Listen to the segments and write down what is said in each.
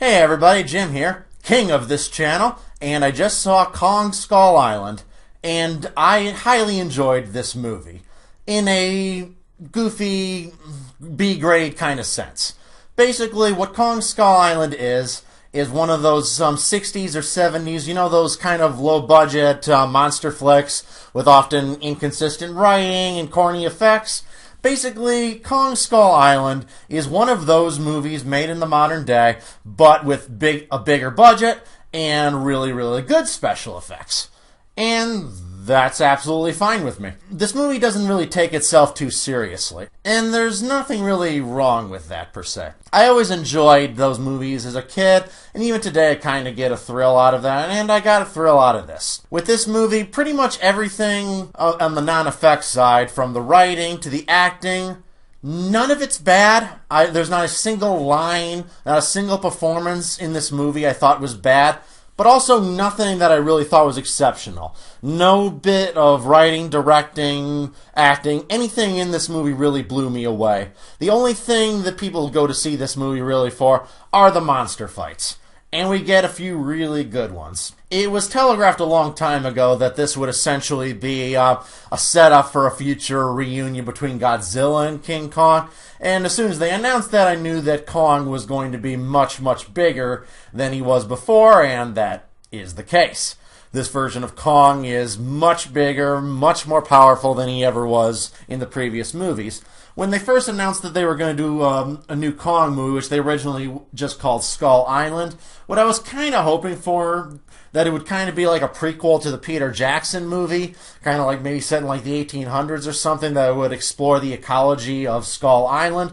Hey everybody, Jim here, king of this channel, and I just saw Kong Skull Island, and I highly enjoyed this movie in a goofy B-grade kind of sense. Basically, what Kong Skull Island is one of those 60s or 70s, you know, those kind of low-budget monster flicks with often inconsistent writing and corny effects. Basically, Kong Skull Island is one of those movies made in the modern day, but with a bigger budget and really, really good special effects. And that's absolutely fine with me. This movie doesn't really take itself too seriously, and there's nothing really wrong with that per se. I always enjoyed those movies as a kid, and even today I kind of get a thrill out of that, and I got a thrill out of this. With this movie, pretty much everything on the non-effects side, from the writing to the acting, none of it's bad. There's not a single line, not a single performance in this movie I thought was bad. But also nothing that I really thought was exceptional. No bit of writing, directing, acting, anything in this movie really blew me away. The only thing that people go to see this movie really for are the monster fights. And we get a few really good ones. It was telegraphed a long time ago that this would essentially be a setup for a future reunion between Godzilla and King Kong. And as soon as they announced that, I knew that Kong was going to be much, much bigger than he was before, and that is the case. This version of Kong is much bigger, much more powerful than he ever was in the previous movies. When they first announced that they were going to do a new Kong movie, which they originally just called Skull Island, what I was kind of hoping for, that it would kind of be like a prequel to the Peter Jackson movie, kind of like maybe set in like the 1800s or something, that would explore the ecology of Skull Island.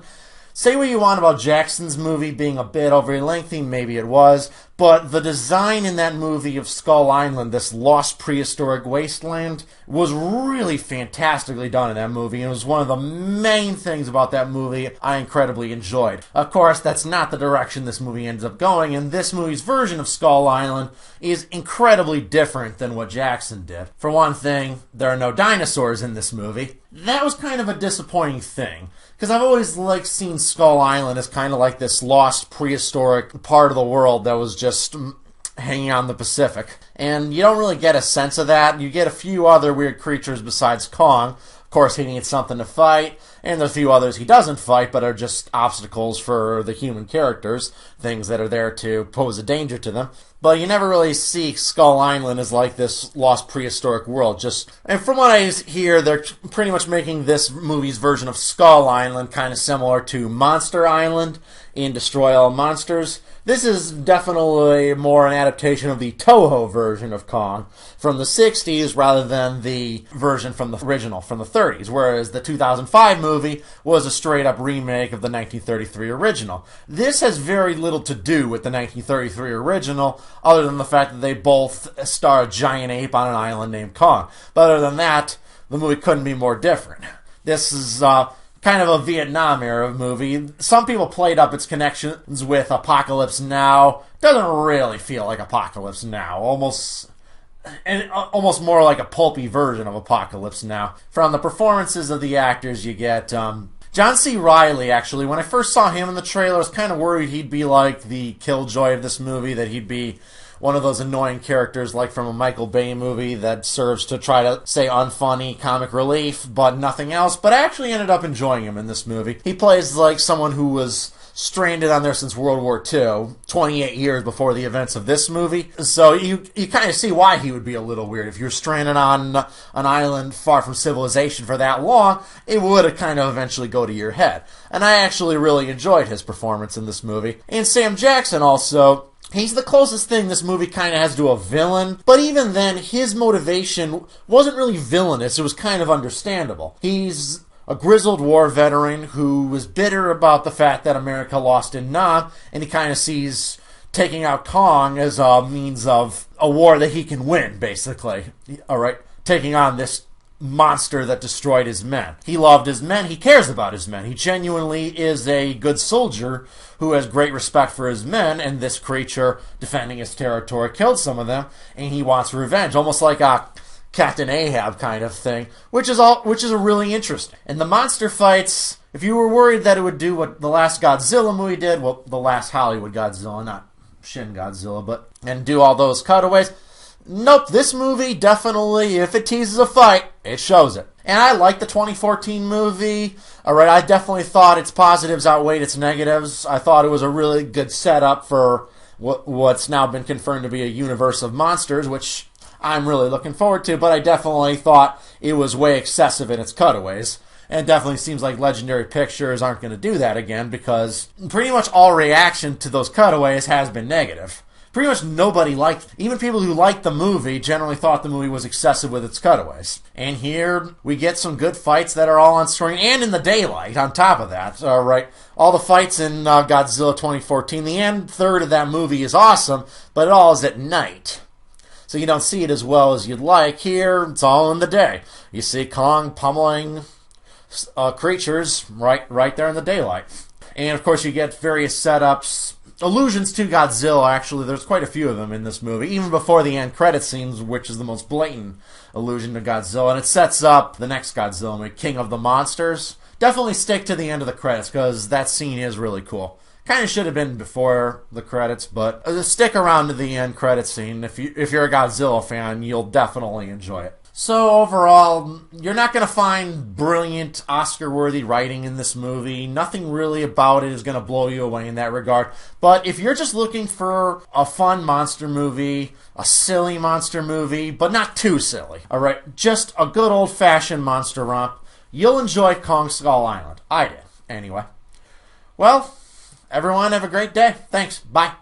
Say what you want about Jackson's movie being a bit overly lengthy, maybe it was, but the design in that movie of Skull Island, this lost prehistoric wasteland, was really fantastically done in that movie, and it was one of the main things about that movie I incredibly enjoyed. Of course, that's not the direction this movie ends up going, and this movie's version of Skull Island is incredibly different than what Jackson did. For one thing, there are no dinosaurs in this movie. That was kind of a disappointing thing, because I've always seen Skull Island as kind of like this lost prehistoric part of the world that was just hanging out in the Pacific. And you don't really get a sense of that. You get a few other weird creatures besides Kong. Of course, he needs something to fight, and there's a few others he doesn't fight, but are just obstacles for the human characters, things that are there to pose a danger to them. But you never really see Skull Island as like this lost prehistoric world. And from what I hear, they're pretty much making this movie's version of Skull Island kind of similar to Monster Island in Destroy All Monsters. This is definitely more an adaptation of the Toho version of Kong from the 60s rather than the version from the original from the 30s, whereas the 2005 movie was a straight-up remake of the 1933 original. This has very little to do with the 1933 original, other than the fact that they both star a giant ape on an island named Kong. But other than that, the movie couldn't be more different. This is kind of a Vietnam-era movie. Some people played up its connections with Apocalypse Now. Doesn't really feel like Apocalypse Now. Almost more like a pulpy version of Apocalypse Now. From the performances of the actors, you get John C. Reilly, actually. When I first saw him in the trailer, I was kind of worried he'd be like the killjoy of this movie, that he'd be one of those annoying characters like from a Michael Bay movie that serves to try to say unfunny comic relief, but nothing else. But I actually ended up enjoying him in this movie. He plays like someone who was stranded on there since World War II, 28 years before the events of this movie. So you kind of see why he would be a little weird. If you're stranded on an island far from civilization for that long, it would kind of eventually go to your head. And I actually really enjoyed his performance in this movie. And Sam Jackson also, he's the closest thing this movie kind of has to a villain, but even then, his motivation wasn't really villainous. It was kind of understandable. He's a grizzled war veteran who was bitter about the fact that America lost in Nam, and he kind of sees taking out Kong as a means of a war that he can win, basically. All right, taking on this monster that destroyed his men. He loved his men. He cares about his men. He genuinely is a good soldier who has great respect for his men, and this creature defending his territory killed some of them, and he wants revenge, almost like a Captain Ahab kind of thing, which is really interesting. And the monster fights, if you were worried that it would do what the last Godzilla movie did, well, the last Hollywood Godzilla, not Shin Godzilla, and do all those cutaways. Nope, this movie definitely, if it teases a fight, it shows it. And I like the 2014 movie. Alright, I definitely thought its positives outweighed its negatives. I thought it was a really good setup for what's now been confirmed to be a universe of monsters, which I'm really looking forward to, but I definitely thought it was way excessive in its cutaways. And it definitely seems like Legendary Pictures aren't going to do that again, because pretty much all reaction to those cutaways has been negative. Pretty much nobody liked, even people who liked the movie generally thought the movie was excessive with its cutaways. And here we get some good fights that are all on screen and in the daylight on top of that. Right, all the fights in Godzilla 2014, the end third of that movie is awesome, but it all is at night. So you don't see it as well as you'd like. Here, it's all in the day. You see Kong pummeling creatures right there in the daylight. And of course you get various setups, allusions to Godzilla. Actually, there's quite a few of them in this movie, even before the end credit scenes, which is the most blatant allusion to Godzilla, and it sets up the next Godzilla movie, King of the Monsters. Definitely stick to the end of the credits, because that scene is really cool. Kind of should have been before the credits, but stick around to the end credit scene. If you're a Godzilla fan, you'll definitely enjoy it. So overall, you're not going to find brilliant Oscar-worthy writing in this movie. Nothing really about it is going to blow you away in that regard. But if you're just looking for a fun monster movie, a silly monster movie, but not too silly, alright, just a good old-fashioned monster romp, you'll enjoy Kong Skull Island. I did, anyway. Well, everyone have a great day. Thanks. Bye.